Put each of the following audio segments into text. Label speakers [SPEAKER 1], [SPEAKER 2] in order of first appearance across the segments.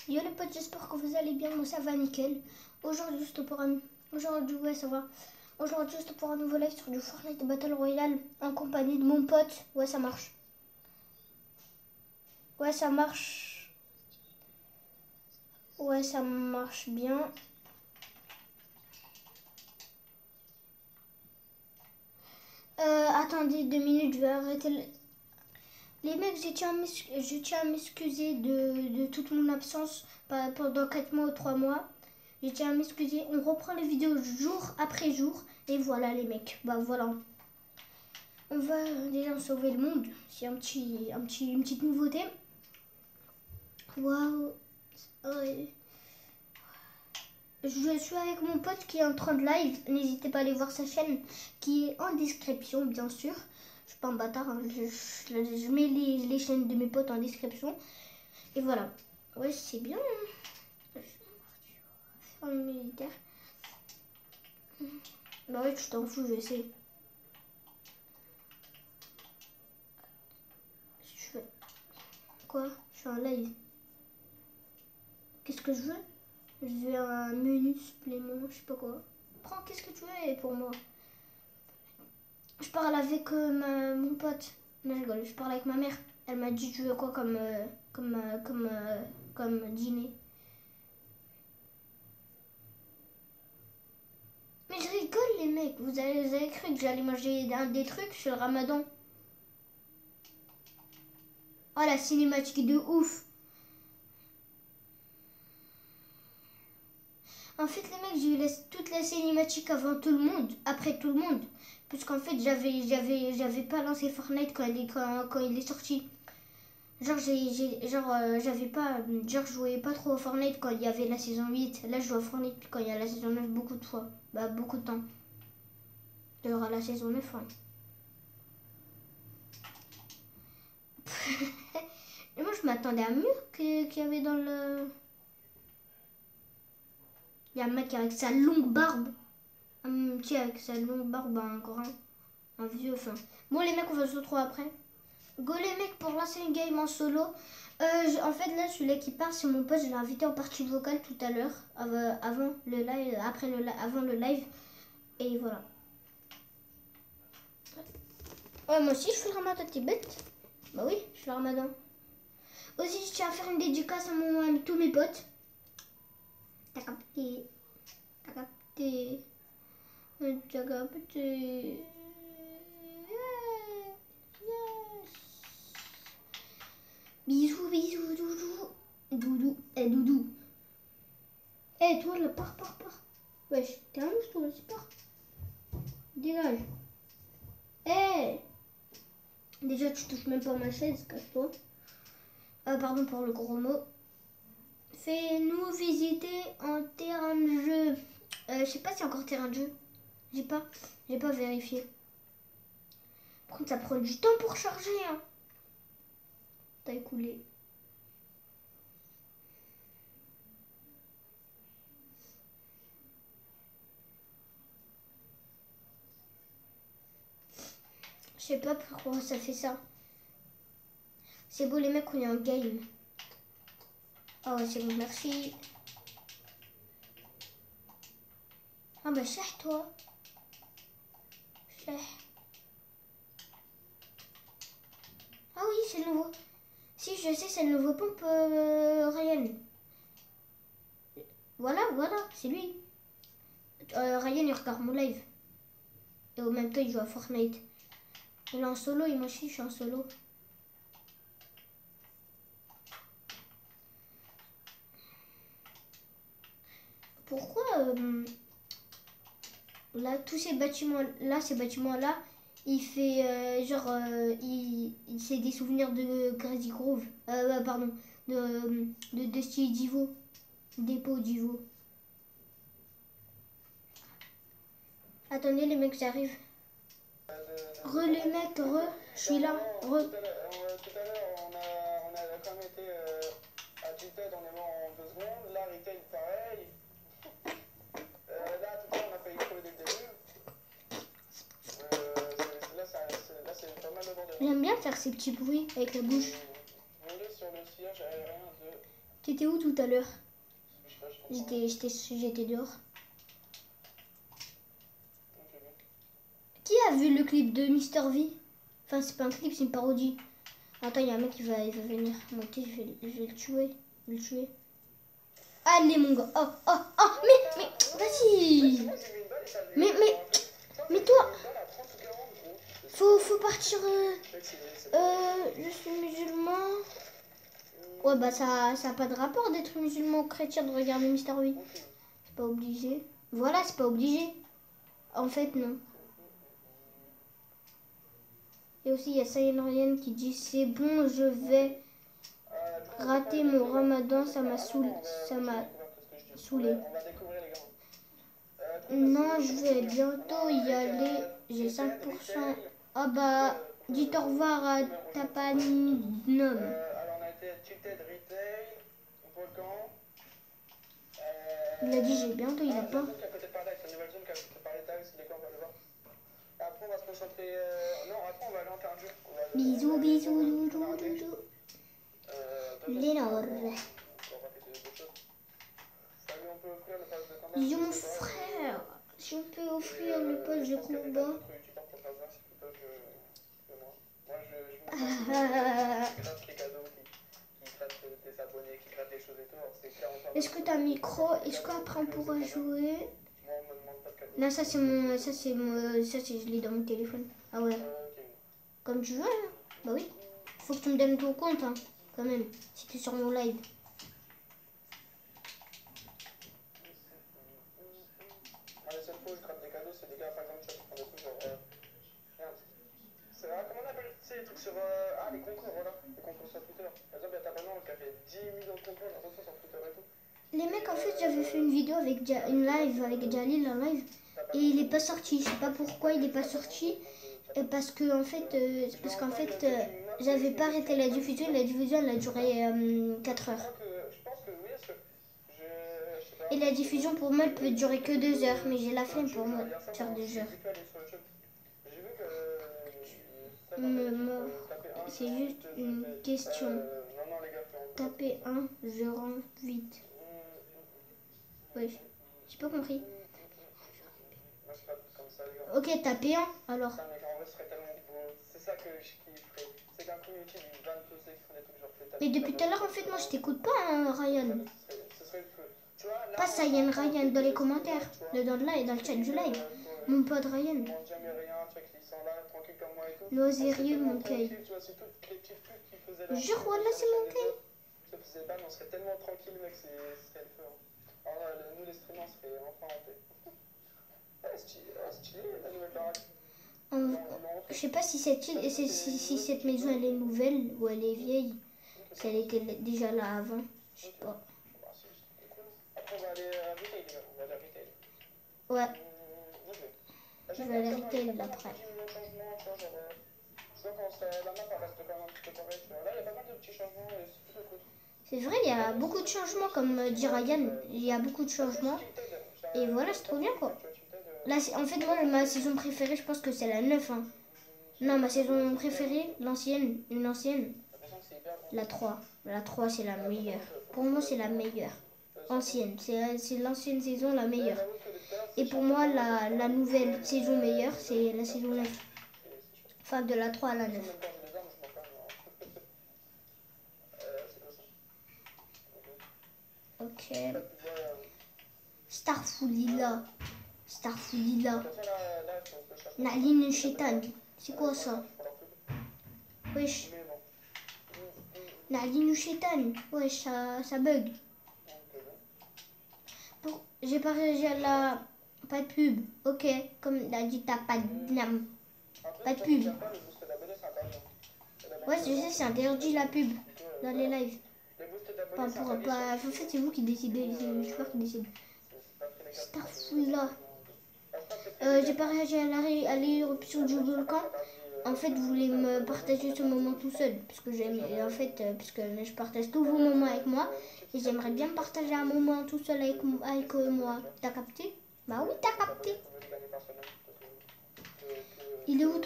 [SPEAKER 1] Yo les potes, j'espère que vous allez bien, moi ça va nickel. Aujourd'hui juste pour un... Aujourd'hui ouais ça va. Aujourd'hui juste pour un nouveau live sur du Fortnite Battle Royale en compagnie de mon pote. Ouais ça marche. Ouais ça marche. Ouais ça marche bien. Attendez 2 minutes, je vais arrêter les mecs, je tiens à m'excuser de toute mon absence pendant 4 mois ou 3 mois. Je tiens à m'excuser. On reprend les vidéos jour après jour. Et voilà les mecs. Bah voilà. On va déjà sauver le monde. C'est une petite nouveauté. Waouh. Ouais. Je suis avec mon pote qui est en train de live. N'hésitez pas à aller voir sa chaîne qui est en description bien sûr. Je suis pas un bâtard. Hein. Je mets les chaînes de mes potes en description. Et voilà. Ouais c'est bien. Faire le militaire. Bah ouais tu t'en fous je sais. Je fais... Quoi? Je suis en live. Qu'est-ce que je veux? Je veux un menu supplément, je sais pas quoi. Prends, qu'est-ce que tu veux pour moi? Je parle avec mon pote. Non, je rigole, je parle avec ma mère. Elle m'a dit, tu veux quoi comme dîner? Mais je rigole, les mecs. Vous avez cru que j'allais manger des trucs sur le ramadan? Oh, la cinématique de ouf! En fait, les mecs, j'ai eu toute la cinématique avant tout le monde, après tout le monde. Puisqu'en fait, j'avais pas lancé Fortnite quand il est sorti. Genre, j'avais pas. Genre, je jouais pas trop au Fortnite quand il y avait la saison 8. Là, je joue au Fortnite quand il y a la saison 9 beaucoup de fois. Bah, beaucoup de temps. D'ailleurs, à la saison 9, ouais. Et moi, je m'attendais à mieux qu'il y avait dans le. Il y a un mec avec sa longue barbe. Un petit avec sa longue barbe, encore un vieux. Enfin. Bon, les mecs, on va se retrouver après. Go, les mecs, pour lancer une game en solo. En fait, là, celui-là qui part, c'est mon pote. Je l'ai invité en partie vocale tout à l'heure. Avant le live, avant le live. Et voilà. Ouais, moi aussi, je fais le ramadan, t'es bête? Bah oui, je fais le ramadan. Aussi, je tiens à faire une dédicace à tous mes potes. T'as capté. T'as capté. T'as capté. Bisous, bisous, doudou. Doudou, doudou. Toi là, pars. Wesh, t'es un ouf toi, c'est pars. Dégage. Déjà, tu touches même pas ma chaise, casse-toi. Pardon pour le gros mot. Fais-nous visiter un terrain de jeu. Je sais pas si c'est encore terrain de jeu. J'ai pas vérifié. Par contre, ça prend du temps pour charger. Hein. T'as écoulé. Je sais pas pourquoi ça fait ça. C'est beau les mecs, on est en game. Oh c'est bon, merci. Ah bah cherche toi. Ah oui, c'est le nouveau. Si je sais, c'est le nouveau pompe Ryan. Voilà, c'est lui. Ryan il regarde mon live. Et au même temps il joue à Fortnite. Il est en solo et moi aussi je suis en solo. Pourquoi là tous ces bâtiments là, il fait c'est des souvenirs de Crazy Grove. Pardon, de Dusty Divo, dépôt Divo. Attendez les mecs, j'arrive. Les mecs, je suis là.
[SPEAKER 2] Tout à l'heure, on a quand même été à Tilted, on est mort en 2 secondes. Là, Retail, pareil. Là, tout à l'heure, on a failli crever dès le début. Là, c'est pas mal de bordel.
[SPEAKER 1] J'aime bien faire ces petits bruits avec la bouche.
[SPEAKER 2] Voler sur le sillage aérien de
[SPEAKER 1] T'étais où tout à l'heure?
[SPEAKER 2] Je sais pas, je comprends.
[SPEAKER 1] J'étais dehors.
[SPEAKER 2] Ok, bon.
[SPEAKER 1] Qui a vu le clip de Mister V? Enfin, c'est pas un clip, c'est une parodie. Attends, il y a un mec qui va venir monter, je vais le tuer. Je vais le tuer. Allez, mon gars. Oh, oh, oh, mais, vas-y.
[SPEAKER 2] Moi, j'ai mis une balle et ça avait-
[SPEAKER 1] Mais toi,
[SPEAKER 2] Une balle à 30 ou 40, gros.
[SPEAKER 1] faut partir. Je suis musulman. Ouais, bah ça a pas de rapport d'être musulman ou chrétien de regarder Mister V. C'est pas obligé. Voilà, c'est pas obligé. En fait, non. Et aussi, il y a Sayan Ryan qui dit c'est bon, je vais rater mon ramadan, ça m'a saoulé.
[SPEAKER 2] On va découvrir les gars.
[SPEAKER 1] Non, je vais bientôt y aller. J'ai 5%. Ah bah, dites au revoir à Tapanom.
[SPEAKER 2] Alors, on a été à Tilted Retail, Volcan.
[SPEAKER 1] Il a dit j'ai bientôt, il a pas.
[SPEAKER 2] Qui est à côté de Paradise, la nouvelle zone qui est à côté de Paradise, les gars, on va le voir. Après, on va se concentrer. Non, après, on va aller en Terre dure.
[SPEAKER 1] Bisous, bisous, doudou, doudou. Lénore. Bisous, mon frère. Si on peut offrir le poste de combat. Est-ce que t'as un micro? Est-ce qu'après on pourra jouer? Non, ça c'est je l'ai dans mon téléphone. Ah ouais. Comme tu veux, hein. Bah oui. Faut que tu me donnes ton compte, hein, quand même, si t'es sur mon live.
[SPEAKER 2] Les seules fois où je gratte des cadeaux, c'est des gars, par exemple, tu prends des trucs genre. Regarde. Comment on appelle ces trucs sur. Les concours, voilà. Les concours sur Twitter. Par exemple, il y a ta maman qui a fait 10 millions de concours, attention sur Twitter et tout.
[SPEAKER 1] Les mecs, en fait, j'avais fait une vidéo avec une live avec Jalil en live et il est pas sorti. Je sais pas pourquoi il est pas sorti. Parce que en fait, j'avais pas arrêté la diffusion. La diffusion elle a duré 4 heures. Et la diffusion pour moi elle peut durer que 2 heures, mais j'ai la flemme pour moi de faire 2 heures. C'est juste une question. Tapez 1, je rentre vite. Oui, j'ai pas compris. Ok, tapez 1 alors. C'est ça que je kifferais. C'est qu'un community d'une vanne tous ceux qui font des trucs genre fait. Mais depuis tout à l'heure, en fait, moi je t'écoute pas, hein, Ryan. Pas Sayan Ryan dans les commentaires, dans le live, dans le chat du live. Mon pote Ryan. L'osérieux, mon caille. Jure, voilà, c'est mon caille.
[SPEAKER 2] Ça faisait pas, mais on serait tellement tranquille, mec, ce serait le feu. Alors là, nous les streamers, on serait enfin en paix. Stylé, la nouvelle baraque.
[SPEAKER 1] Je sais pas si cette maison elle est nouvelle ou elle est vieille. Si elle était déjà là avant. Je sais pas.
[SPEAKER 2] Après, on va aller à Retail, les gars. On va aller à Retail.
[SPEAKER 1] Ouais. Je vais aller à Retail après.
[SPEAKER 2] Je vois quand la map reste quand même un petit peu pareil. Là, il y a pas mal de petits changements et c'est plutôt cool.
[SPEAKER 1] C'est vrai, il y a beaucoup de changements, comme dit Ryan. Il y a beaucoup de changements. Et voilà, c'est trop bien quoi. Là, en fait, moi, ma saison préférée, je pense que c'est la 9. Hein. Non, ma saison préférée, l'ancienne, la 3. La 3, c'est la meilleure. Pour moi, c'est la meilleure. Ancienne. C'est l'ancienne saison, la meilleure. Et pour moi, la nouvelle saison meilleure, c'est la saison 9. Enfin, de la 3 à la 9. Ok. Starfoulila. Starfoulila. Naline Chétan. C'est quoi ça? Wesh. Naline Chétan. Wesh, ça bug. J'ai pas réagi à la... Pas de pub. Ok. Comme l'a dit, t'as pas de nam. Pas de pub. Ouais, je sais, c'est interdit la pub dans les lives. Pas pour, pas... En fait, c'est vous qui décidez. C'est le joueur qui décide. Starfoula. J'ai pas réagi à l'éruption du volcan. En fait, vous voulez me partager ce moment tout seul. Parce que j'aime. En fait, puisque je partage tous vos moments avec moi. Et j'aimerais bien partager un moment tout seul avec moi. T'as capté? Bah oui, t'as capté. Il est où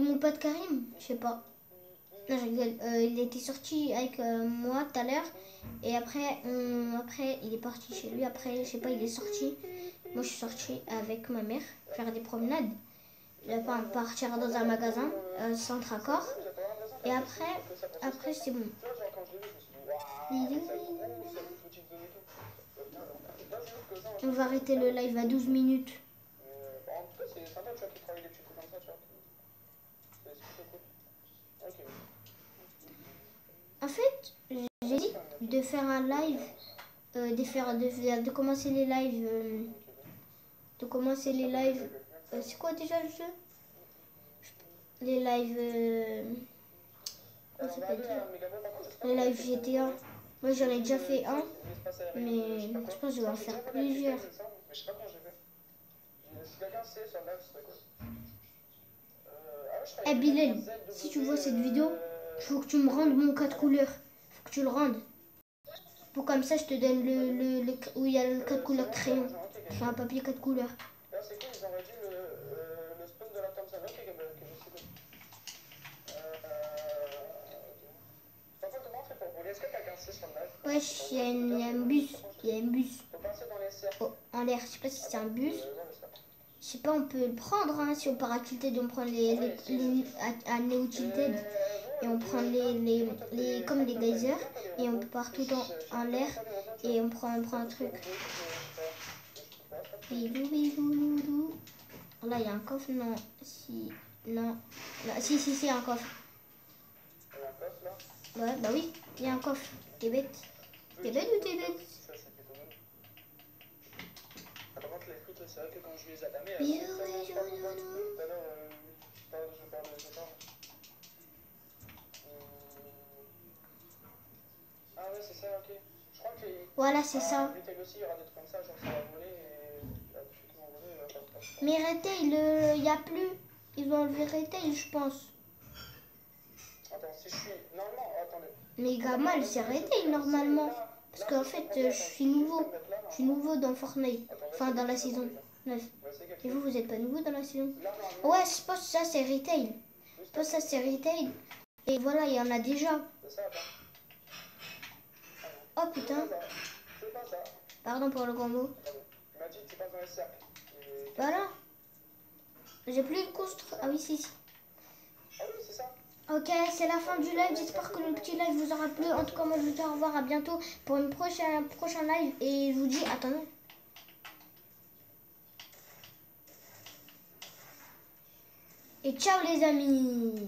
[SPEAKER 1] mon pote Karim? Je sais pas. Non, je rigole. Il était sorti avec moi tout à l'heure. Et après, il est parti chez lui. Après, je sais pas, il est sorti. Moi, je suis sortie avec ma mère faire des promenades. Il va pas partir dans un magasin, centre accord. Et après c'est bon. On va arrêter le live à 12 minutes.
[SPEAKER 2] En tout cas, c'est sympa, tu vois, qu'ils travaillent des petits trucs comme ça, tu vois. C'est plutôt cool. Ok.
[SPEAKER 1] En fait, j'ai dit de faire un live, de commencer les lives, c'est quoi déjà le jeu? Les lives, comment ça s'appelle déjà? Les lives GTA. Moi j'en ai déjà fait un, mais je pense que je vais en faire plusieurs.
[SPEAKER 2] Mais je sais pas quand j'ai fait. Si quelqu'un sait sur le live, ce serait cool.
[SPEAKER 1] Eh Bilal, si tu vois cette vidéo, il faut que tu me rendes mon code couleur. Il faut que tu le rendes. Pour comme ça, je te donne où il y a le code couleur crayon. Sur un papier code couleur.
[SPEAKER 2] Là, c'est cool, ils ont réduit le spawn de la Thompson. Ok, c'est cool. Par contre, comment on fait pour rouler? Est-ce que quelqu'un sait sur le live?
[SPEAKER 1] Wesh, il y a un bus. Il y a un bus.
[SPEAKER 2] Faut passer dans les cercles.
[SPEAKER 1] Oh, en l'air. Je sais pas si c'est un bus. Je sais pas, on peut le prendre hein, si on part à Tilted, on prend à Neo Tilted et on prend comme les geysers et on part tout en l'air et on prend un truc. Bisous, bisous, loulou. Là, il y a un coffre, non. Si, non. Si, il y a un coffre. Ouais, bah oui, il y a un coffre. T'es bête? T'es bête ou t'es bête?
[SPEAKER 2] Par contre, les frites, c'est vrai que quand je les ai damées, ah ouais, c'est ça, ok. Je crois que
[SPEAKER 1] voilà, c'est ça.
[SPEAKER 2] Retail aussi, il y aura des trucs comme ça, genre ça va voler et ceux qui vont voler,
[SPEAKER 1] mais Retail, il n'y a plus. Ils vont enlever Retail, je pense.
[SPEAKER 2] Attends, si je suis... Normalement, attendez.
[SPEAKER 1] Mais Gamal, c'est Retail normalement. Parce qu'en fait, je suis nouveau. Je suis nouveau dans Fortnite. Enfin, dans la saison 9. Et vous êtes pas nouveau dans la saison? Ouais, je pense que ça, c'est Retail. Je pense que ça, c'est Retail. Et voilà, il y en a déjà. Oh putain. Pardon pour le gros mot. Voilà. J'ai plus de construire. Ah oui, si. Ok, c'est la fin du live. J'espère que le petit live vous aura plu. En tout cas, moi, je vous dis au revoir. À bientôt pour une prochain live. Et je vous dis, attendez. Et ciao les amis.